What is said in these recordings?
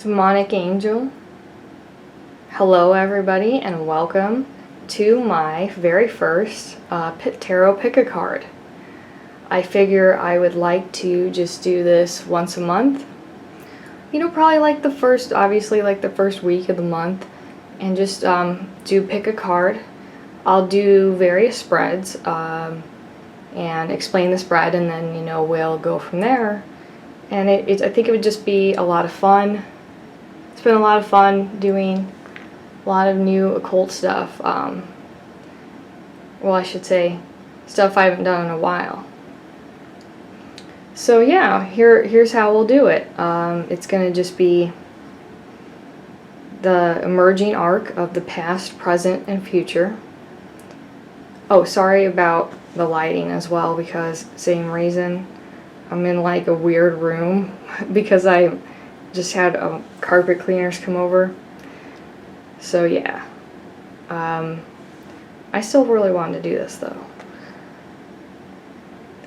Demonic Angel. Hello everybody and welcome to my very first Tarot Pick-a-Card. I figure I would like to just do this once a month. You know, probably like the first week of the month, and just do pick a card. I'll do various spreads and explain the spread, and then, you know, we'll go from there. And I think it would just be a lot of fun. It's been a lot of fun doing a lot of new occult stuff. Well, I should say stuff I haven't done in a while. So yeah, here's how we'll do it. It's going to just be the emerging arc of the past, present, and future. Oh, sorry about the lighting as well, because same reason. I'm in like a weird room because I just had carpet cleaners come over. So yeah. I still really wanted to do this though.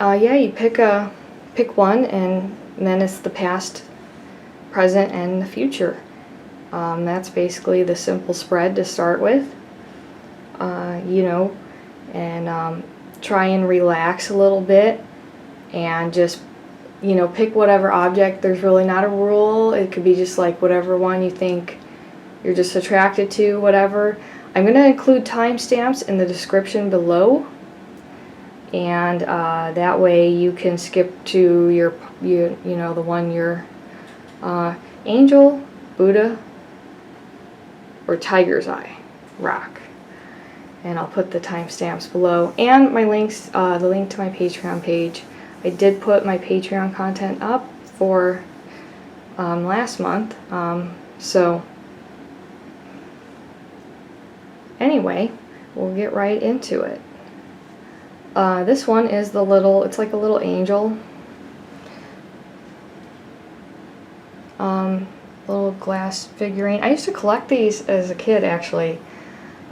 Yeah, you pick one, and then it's the past, present, and the future. That's basically the simple spread to start with. You know, and try and relax a little bit, and just, you know, pick whatever object. There's really not a rule. It could be just like whatever one you think you're just attracted to, whatever. I'm going to include timestamps in the description below, and that way you can skip to you know, the one you're Angel, Buddha, or Tiger's Eye rock. And I'll put the timestamps below, and my links, the link to my Patreon page. I did put my Patreon content up for last month, so anyway, we'll get right into it. This one is it's like a little angel, little glass figurine. I used to collect these as a kid, actually.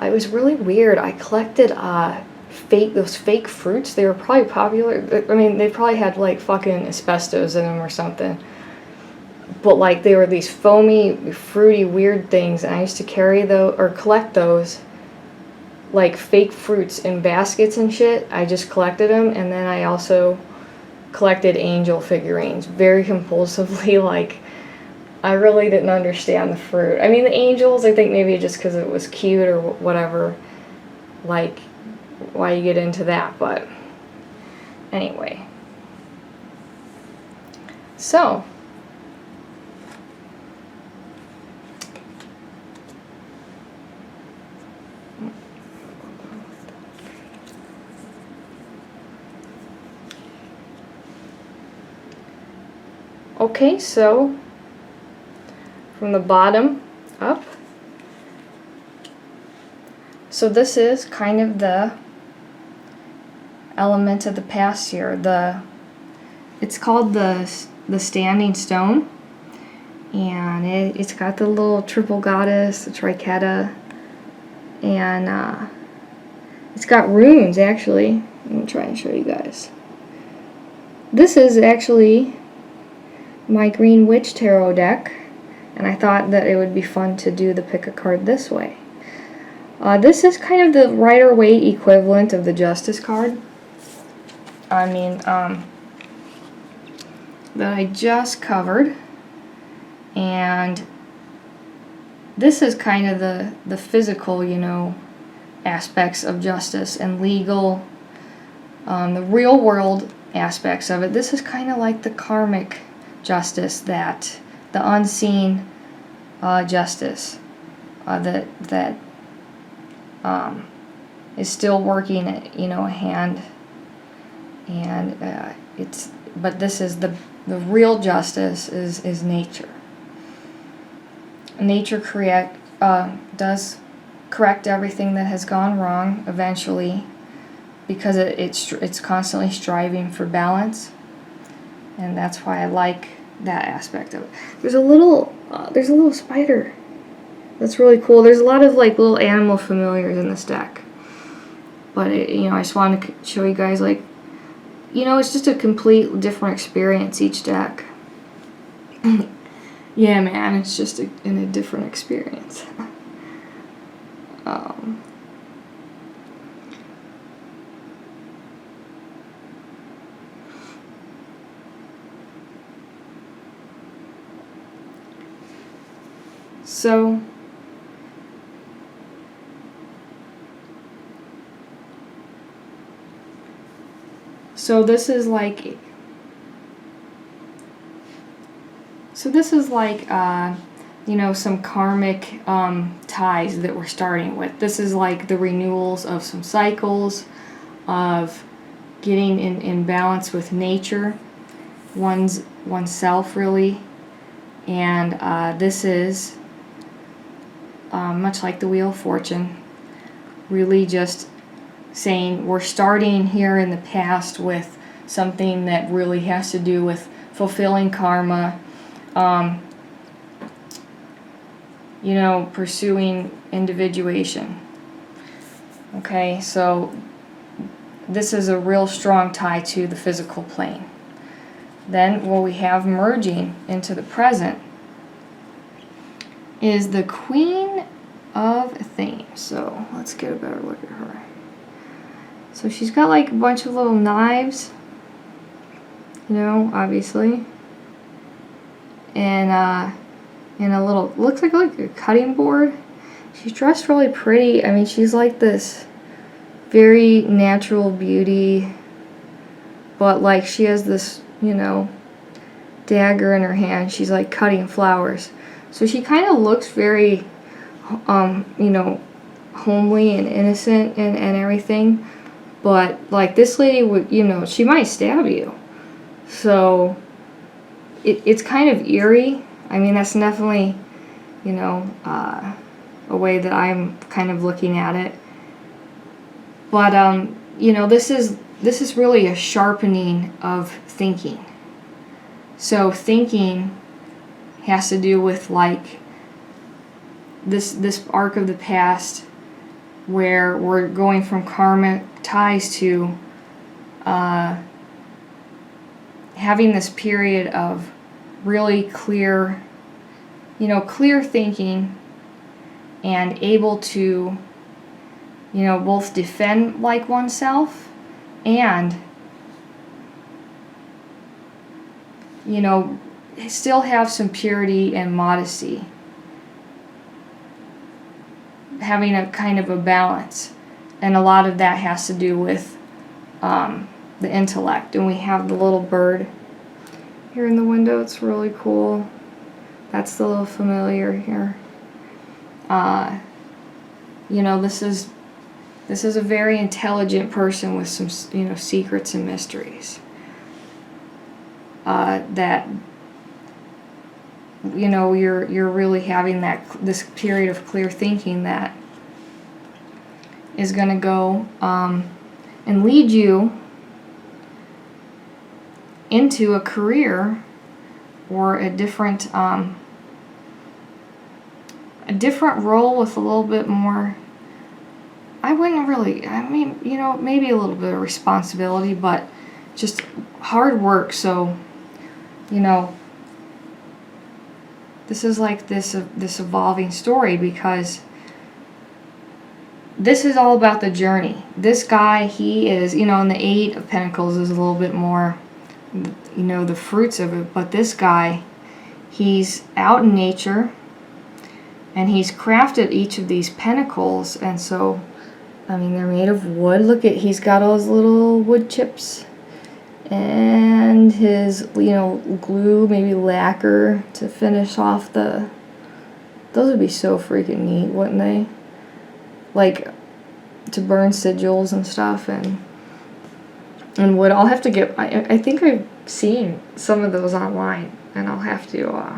It was really weird. I collected those fake fruits. They were probably popular. I mean, they probably had like fucking asbestos in them or something. But like, they were these foamy, fruity, weird things, and I used to carry those or collect those like fake fruits in baskets and shit. I just collected them, and then I also collected angel figurines very compulsively. Like, I really didn't understand the fruit. I mean, the angels, I think maybe just because it was cute or whatever, like, why you get into that, but anyway. So, okay, so from the bottom up. So this is kind of the element of the past here. It's called the standing stone, and it's got the little triple goddess, the triqueta, and it's got runes actually. I'm gonna try and show you guys. This is actually my Green Witch Tarot deck, and I thought that it would be fun to do the pick a card this way. This is kind of the Rider-Waite equivalent of the Justice card. I mean, that I just covered. And this is kind of the physical, you know, aspects of justice and legal, the real world aspects of it. This is kind of like the karmic justice, the unseen justice that is still working, you know, a hand, and but this is the real justice is nature. Nature does correct everything that has gone wrong eventually, because it's constantly striving for balance, and that's why I like that aspect of it. There's a little spider. That's really cool. There's a lot of like little animal familiars in this deck, but you know, I just wanted to show you guys, like, you know, it's just a complete different experience each deck. Yeah, man, it's just in a different experience. So this is like, you know, some karmic ties that we're starting with. This is like the renewals of some cycles, of getting in balance with nature, oneself really, and this is much like the Wheel of Fortune, really just saying we're starting here in the past with something that really has to do with fulfilling karma, you know, pursuing individuation. Okay, so this is a real strong tie to the physical plane. Then what we have merging into the present is the Queen of Themes. So let's get a better look at her. So she's got like a bunch of little knives, you know, obviously, and a little, looks like a cutting board. She's dressed really pretty. I mean, she's like this very natural beauty, but like she has this, you know, dagger in her hand. She's like cutting flowers. So she kind of looks very, you know, homely and innocent and everything. But like this lady would, you know, she might stab you. So it's kind of eerie. I mean, that's definitely, you know, a way that I'm kind of looking at it. But you know, this is really a sharpening of thinking. So thinking has to do with like this arc of the past where we're going from karmic ties to having this period of really clear, you know, clear thinking and able to, you know, both defend like oneself and, you know, still have some purity and modesty. Having a kind of a balance. And a lot of that has to do with the intellect. And we have the little bird here in the window. It's really cool. That's the little familiar here. You know, this is a very intelligent person with some, you know, secrets and mysteries. That, you know, you're really having this period of clear thinking that is going to go and lead you into a career or a different role with a little bit more, I mean, you know, maybe a little bit of responsibility, but just hard work. So, you know, this is like this evolving story, because this is all about the journey. This guy, he is, you know, and the Eight of Pentacles is a little bit more, you know, the fruits of it. But this guy, he's out in nature, and he's crafted each of these pentacles. And so, I mean, they're made of wood. Look at, he's got all his little wood chips. And his, you know, glue, maybe lacquer to finish off the... Those would be so freaking neat, wouldn't they? Like, to burn sigils and stuff, and wood. I'll have to get... I think I've seen some of those online, and I'll have to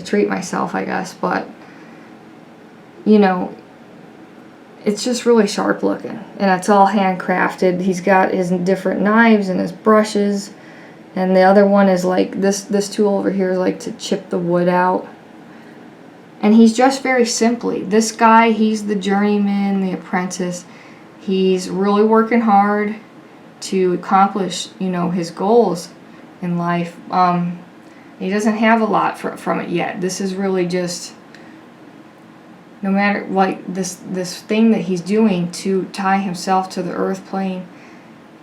treat myself, I guess. But, you know, it's just really sharp looking, and it's all handcrafted. He's got his different knives and his brushes, and the other one is like this tool over here is like to chip the wood out. And he's dressed very simply. This guy, he's the journeyman, the apprentice. He's really working hard to accomplish, you know, his goals in life. He doesn't have a lot from it yet. This is really just, no matter, like, this thing that he's doing to tie himself to the earth plane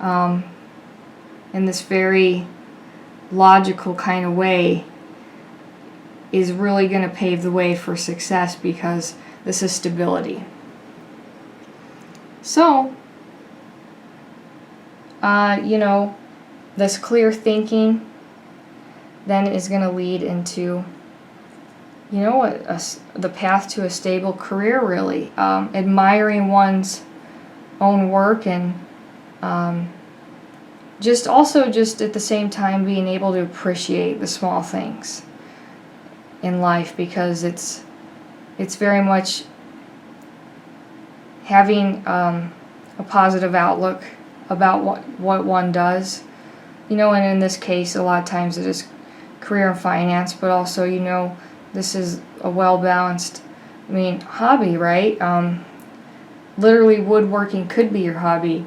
in this very logical kind of way is really going to pave the way for success, because this is stability. So, you know, this clear thinking then is going to lead into, you know, the path to a stable career, really. Admiring one's own work, and just at the same time being able to appreciate the small things in life, because it's very much having a positive outlook about what one does, you know. And in this case, a lot of times it is career and finance, but also, you know, this is a well-balanced, hobby, right? Literally, woodworking could be your hobby,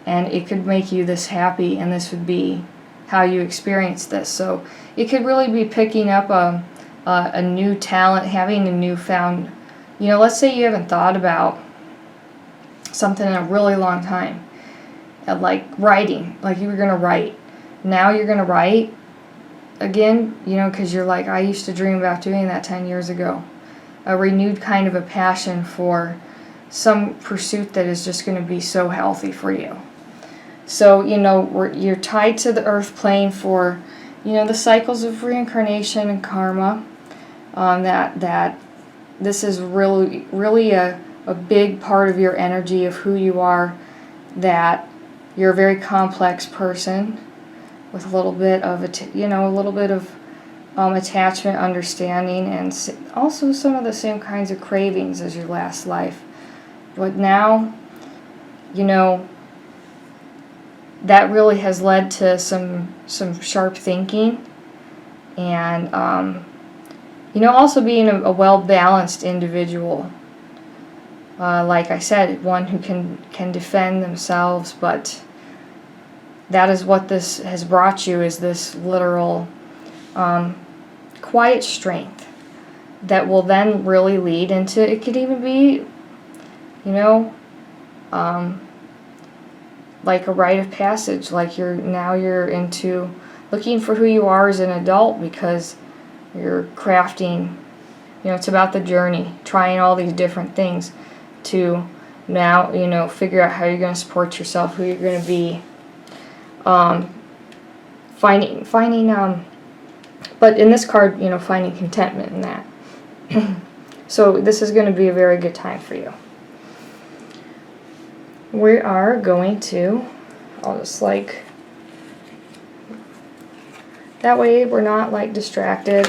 and it could make you this happy, and this would be how you experience this. So it could really be picking up a new talent, having a newfound, you know, let's say you haven't thought about something in a really long time, like writing, like you were going to write. Now you're going to write again, you know, because you're like, I used to dream about doing that 10 years ago. A renewed kind of a passion for some pursuit that is just going to be so healthy for you. So, you know, you're tied to the earth plane for, you know, the cycles of reincarnation and karma. That this is really a big part of your energy, of who you are, that you're a very complex person with a little bit of attachment, understanding, and also some of the same kinds of cravings as your last life. But now, you know, that really has led to some sharp thinking, and you know, also being a well-balanced individual. Like I said, one who can defend themselves, but that is what this has brought you, is this literal quiet strength that will then really lead into, it could even be, you know, like a rite of passage, like you're into looking for who you are as an adult, because you're crafting, you know, it's about the journey, trying all these different things to now, you know, figure out how you're going to support yourself, who you're going to be, finding but in this card, you know, finding contentment in that. So this is going to be a very good time for you. We are going to, I'll just like, that way we're not like distracted.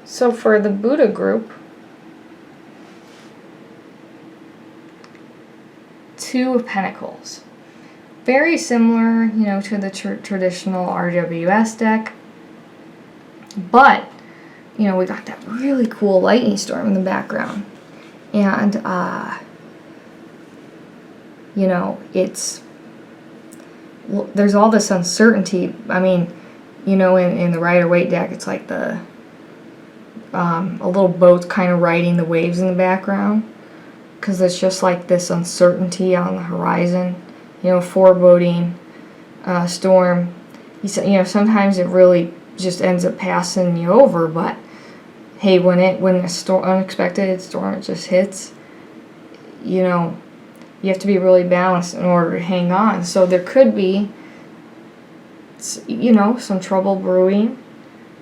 So for the Buddha group, 2 of Pentacles. Very similar, you know, to the traditional RWS deck. But, you know, we got that really cool lightning storm in the background. And, you know, there's all this uncertainty. I mean, you know, in the Rider-Waite deck, it's like a little boat kind of riding the waves in the background, because it's just like this uncertainty on the horizon, you know, foreboding storm. You know, sometimes it really just ends up passing you over, but hey, when a unexpected storm just hits, you know, you have to be really balanced in order to hang on. So there could be, you know, some trouble brewing,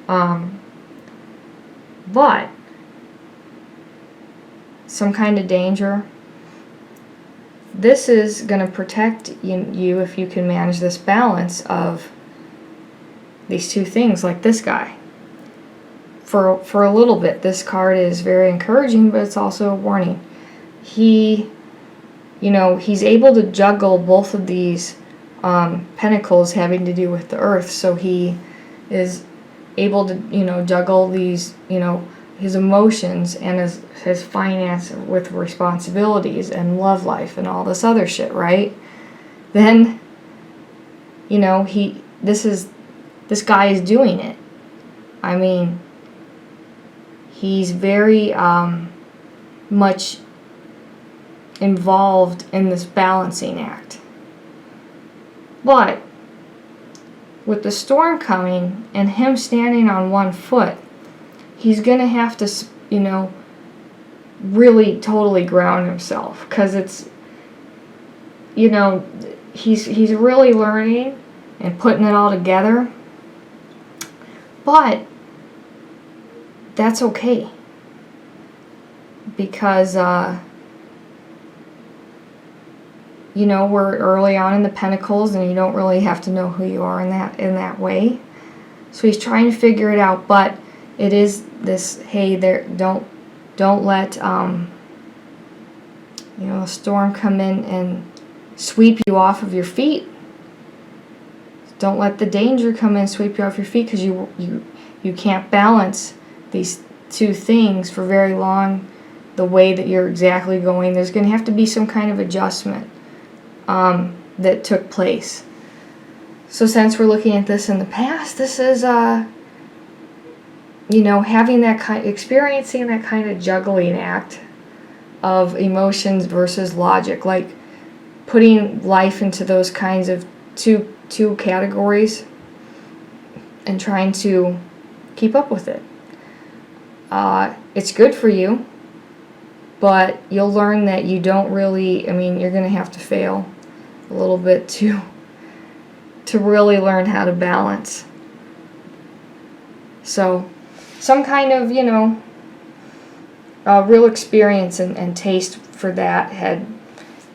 but some kind of danger. This is going to protect you if you can manage this balance of these 2 things, like this guy. For a little bit, this card is very encouraging, but it's also a warning. He, you know, he's able to juggle both of these pentacles having to do with the earth, so he is able to, you know, juggle these, you know, his emotions and his finance with responsibilities and love life and all this other shit, right? Then, you know, this guy is doing it. I mean, he's very much involved in this balancing act. But with the storm coming and him standing on one foot, he's going to have to, you know, really totally ground himself, because it's, you know, he's really learning and putting it all together. But that's okay, because you know, we're early on in the Pentacles, and you don't really have to know who you are in that way. So he's trying to figure it out, but it is this, hey, there, don't let you know, a storm come in and sweep you off of your feet. Don't let the danger come in and sweep you off your feet, because you can't balance these two things for very long the way that you're exactly going. There's going to have to be some kind of adjustment that took place. So since we're looking at this in the past, this is you know, experiencing that kind of juggling act of emotions versus logic, like putting life into those kinds of two categories and trying to keep up with it. It's good for you, but you'll learn that you don't really, I mean, you're going to have to fail a little bit to really learn how to balance. So some kind of, you know, real experience and taste for that had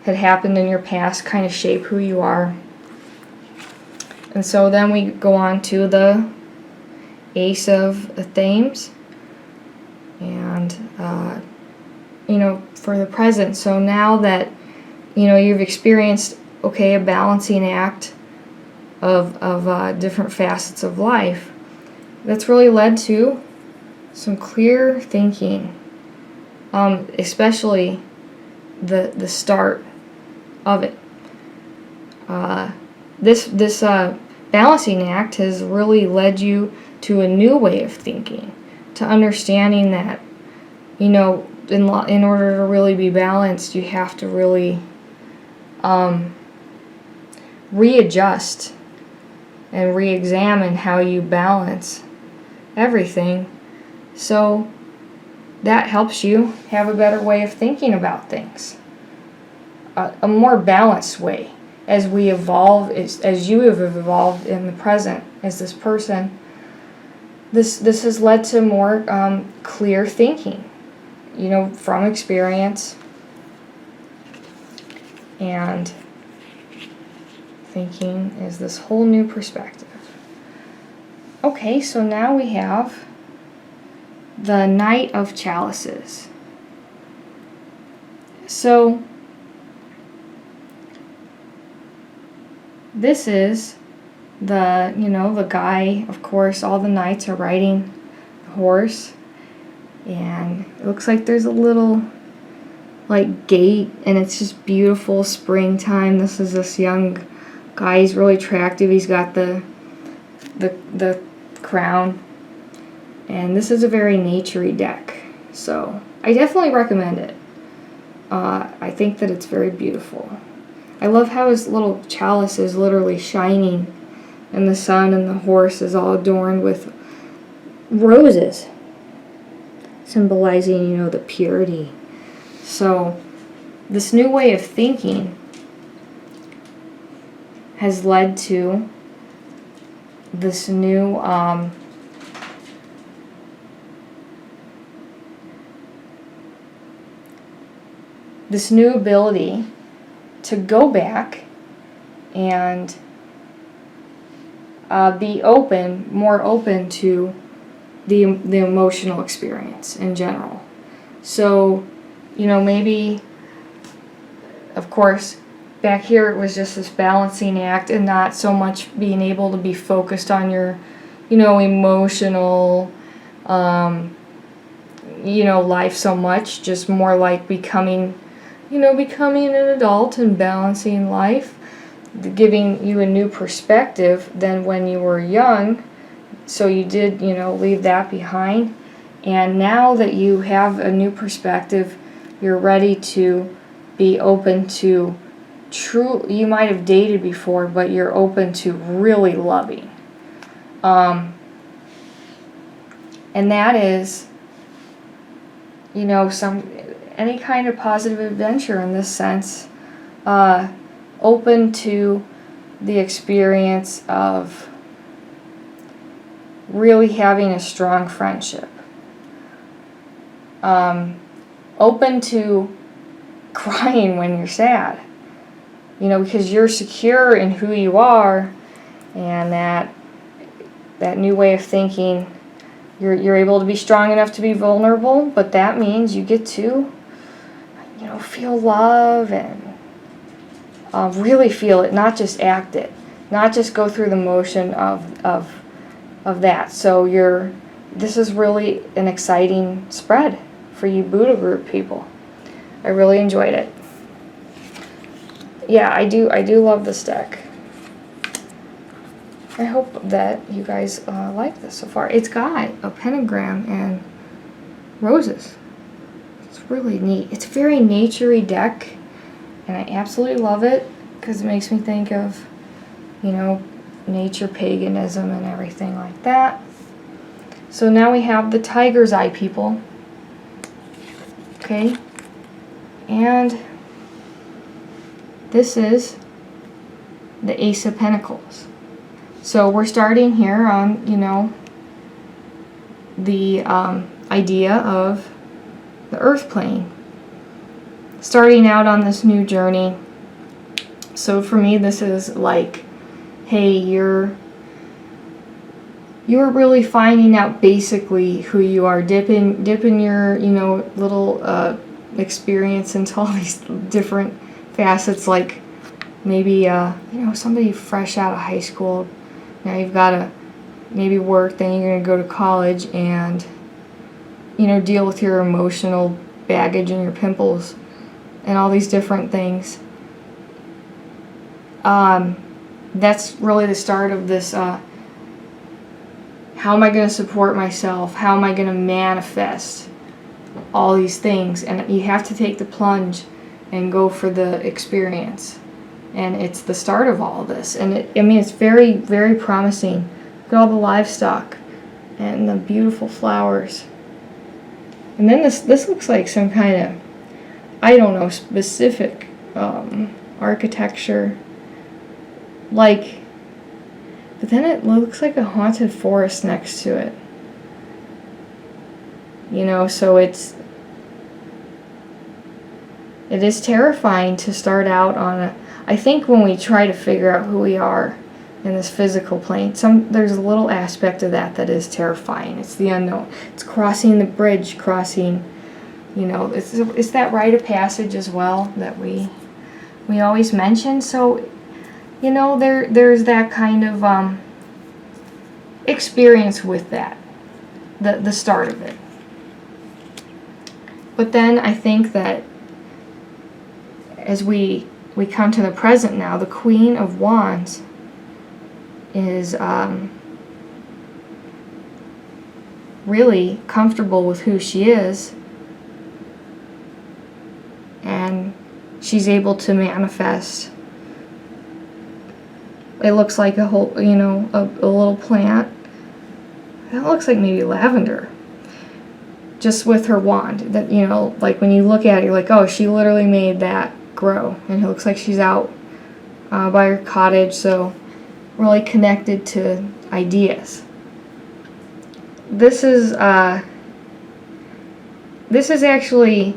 happened in your past, kind of shape who you are. And so then we go on to the Ace of Thames, and you know, for the present. So now that, you know, you've experienced, okay, a balancing act of different facets of life, that's really led to some clear thinking, especially the start of it. This balancing act has really led you to a new way of thinking, to understanding that, you know, in order to really be balanced, you have to really readjust and re-examine how you balance everything. So that helps you have a better way of thinking about things, a more balanced way. As we evolve, as you have evolved in the present as this person, this has led to more clear thinking, you know, from experience and thinking is this whole new perspective. Okay, so now we have the Knight of Chalices. So this is the, you know, the guy, of course, all the knights are riding the horse, and it looks like there's a little like gate, and it's just beautiful springtime. This is this young guy. He's really attractive. He's got the crown, and this is a very naturey deck, so I definitely recommend it. I think that it's very beautiful. I love how his little chalice is literally shining in the sun, and the horse is all adorned with roses, symbolizing, you know, the purity. So this new way of thinking has led to this new ability to go back and be more open to the emotional experience in general. So, you know, maybe, of course, back here it was just this balancing act and not so much being able to be focused on your, you know, emotional life so much, just more like becoming an adult and balancing life, giving you a new perspective than when you were young. So you did, leave that behind. And now that you have a new perspective, you're ready to be open to you might have dated before, but you're open to really loving. And that is, any kind of positive adventure in this sense, open to the experience of really having a strong friendship. Open to crying when you're sad, because you're secure in who you are, and that new way of thinking, you're able to be strong enough to be vulnerable, but that means you get to, feel love and really feel it, not just act it, not just go through the motion of that. So this is really an exciting spread for you Buddha group people. I really enjoyed it. Yeah, I do love this deck. I hope that you guys like this so far. It's got a pentagram and roses. It's really neat. It's a very nature-y deck, and I absolutely love it because it makes me think of, nature paganism and everything like that. So now we have the tiger's eye people. Okay. And this is the Ace of Pentacles. So we're starting here on, the idea of the earth plane. Starting out on this new journey. So for me, this is like, hey, you're really finding out basically who you are, dipping your, little experience into all these different facets, like maybe, somebody fresh out of high school. Now you've got to maybe work, then you're going to go to college and, deal with your emotional baggage and your pimples and all these different things. That's really the start of this, how am I going to support myself? How am I going to manifest all these things? And you have to take the plunge and go for the experience. And it's the start of all of this. And it's very, very promising. Look at all the livestock and the beautiful flowers. And then this looks like some kind of, I don't know, specific architecture. But then it looks like a haunted forest next to it. So it is terrifying to start out on I think when we try to figure out who we are in this physical plane, there's a little aspect of that is terrifying. It's the unknown. It's crossing the bridge, it's that rite of passage as well that we always mention. So, there's that kind of experience with that, the start of it. But then I think that as we come to the present now, the Queen of Wands is really comfortable with who she is, and she's able to manifest. It looks like a whole, a little plant. That looks like maybe lavender. Just with her wand. That, like when you look at it, you're like, oh, she literally made that grow. And it looks like she's out by her cottage, so really connected to ideas. This is actually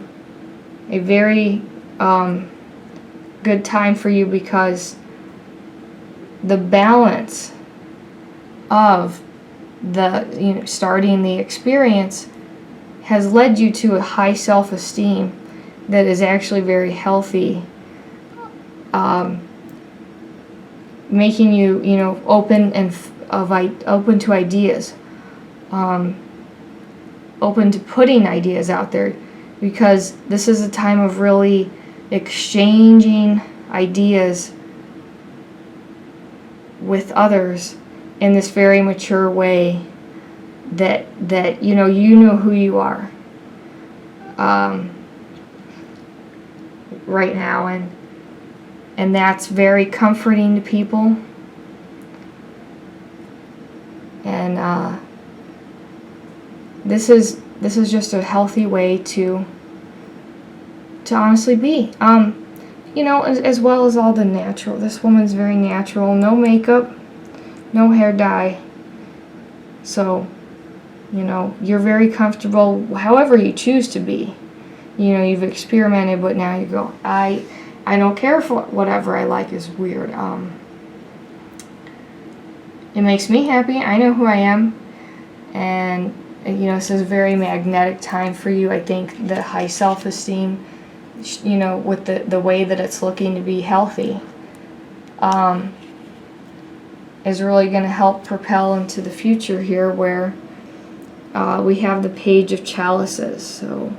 a very good time for you because the balance of the starting the experience has led you to a high self-esteem that is actually very healthy, making you open and open to ideas. open to putting ideas out there, because this is a time of really exchanging ideas with others in this very mature way, that you know who you are right now, and that's very comforting to people. And this is just a healthy way to honestly be. As well as all the natural. This woman's very natural. No makeup, no hair dye. So, you're very comfortable however you choose to be. You've experimented, but now you go, I don't care for whatever I like is weird. It makes me happy. I know who I am. And, this is a very magnetic time for you. I think the high self-esteem, with the way that it's looking to be healthy, is really going to help propel into the future here, where we have the Page of Chalices. So,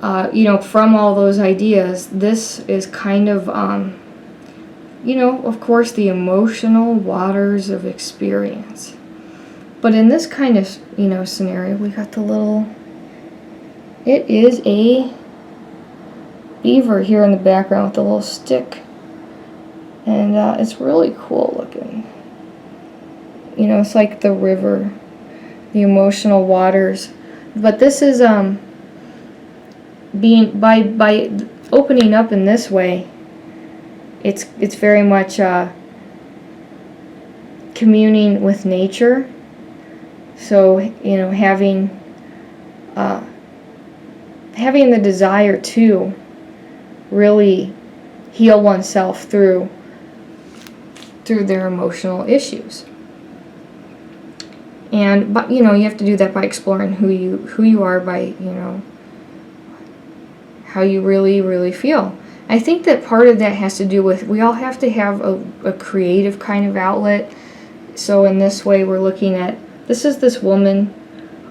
from all those ideas, this is kind of, of course, the emotional waters of experience. But in this kind of, scenario, we got the little, it is a beaver here in the background with a little stick. And it's really cool looking. It's like the river, the emotional waters. But this is, being, by opening up in this way, it's very much communing with nature. So, having the desire to really heal oneself through their emotional issues. But you have to do that by exploring who you are, by how you really feel. I think that part of that has to do with, we all have to have a creative kind of outlet. So in this way, we're looking at, this is this woman.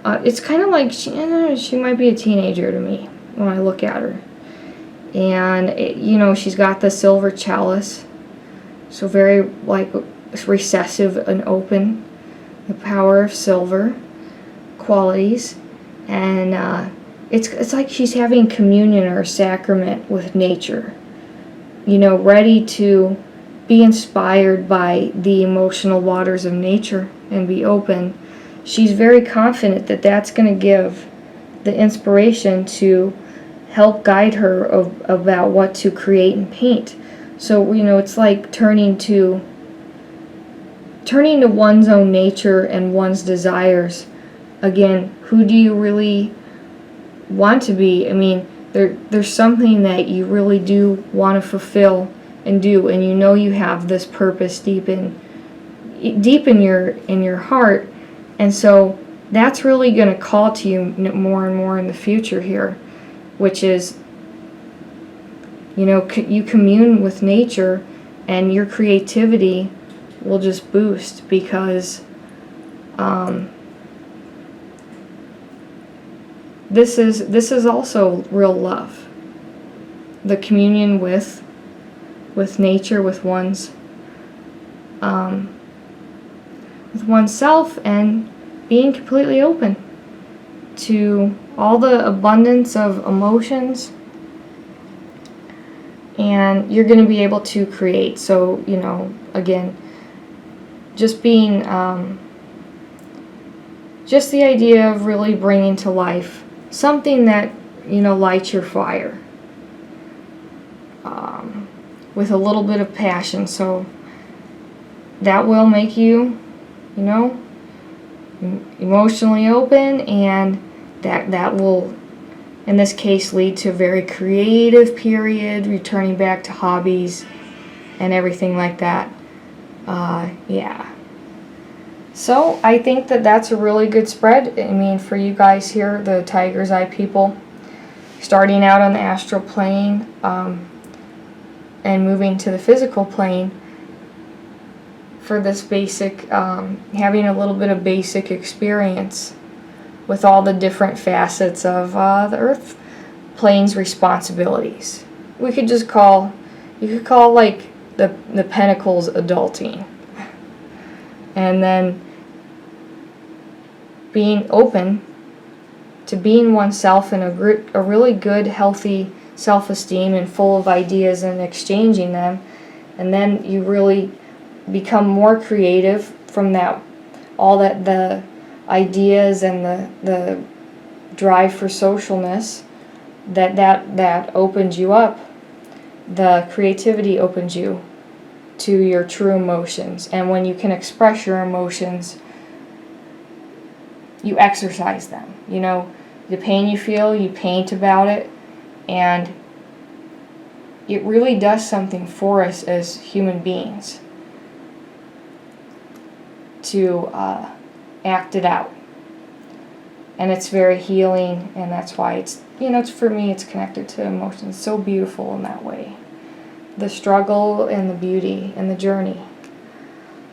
It's kind of like she might be a teenager to me when I look at her. And she's got the silver chalice, so very like recessive and open, the power of silver qualities. And it's like she's having communion or a sacrament with nature, ready to be inspired by the emotional waters of nature and be open. She's very confident that that's going to give the inspiration to help guide her about what to create and paint. So, it's like turning to one's own nature and one's desires. Again, who do you really want to be? I mean, there's something that you really do want to fulfill and do, and you have this purpose deep in your heart. And so that's really going to call to you more and more in the future here, which is, you commune with nature, and your creativity will just boost, because this is also real love, the communion with nature, with oneself, and being completely open to all the abundance of emotions, and you're going to be able to create. So, again, just being, just the idea of really bringing to life something that, lights your fire, with a little bit of passion. So that will make you, emotionally open, and that will, in this case, lead to a very creative period, returning back to hobbies and everything like that. Yeah. So I think that that's a really good spread. I mean, for you guys here, the Tiger's Eye people, starting out on the astral plane, and moving to the physical plane for this basic, having a little bit of basic experience with all the different facets of the Earth plane's responsibilities. We could just call, you could call like the Pentacles adulting. And then being open to being oneself in a really good, healthy self-esteem and full of ideas and exchanging them. And then you really become more creative from that, all that the ideas and the drive for socialness, that opens you up. The creativity opens you to your true emotions, and when you can express your emotions, you exercise them. You know, the pain you feel, you paint about it, and it really does something for us as human beings to act it out. And it's very healing, and that's why it's, you know, it's, for me, it's connected to emotions. So beautiful in that way. The struggle and the beauty and the journey.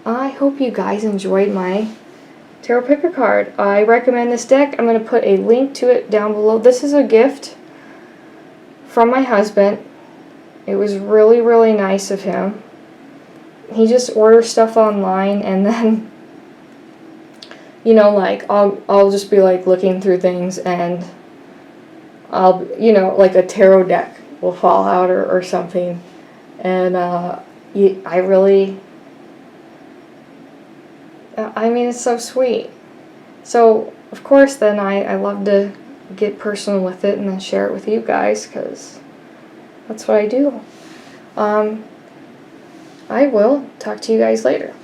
I hope you guys enjoyed my tarot picker card. I recommend this deck. I'm going to put a link to it down below. This is a gift from my husband. It was really, really nice of him. He just orders stuff online, and then, you know, like, I'll just be like looking through things, and I'll, you know, like a tarot deck will fall out or something. And I really, I mean, it's so sweet. So, of course, then I love to get personal with it and then share it with you guys, because that's what I do. I will talk to you guys later.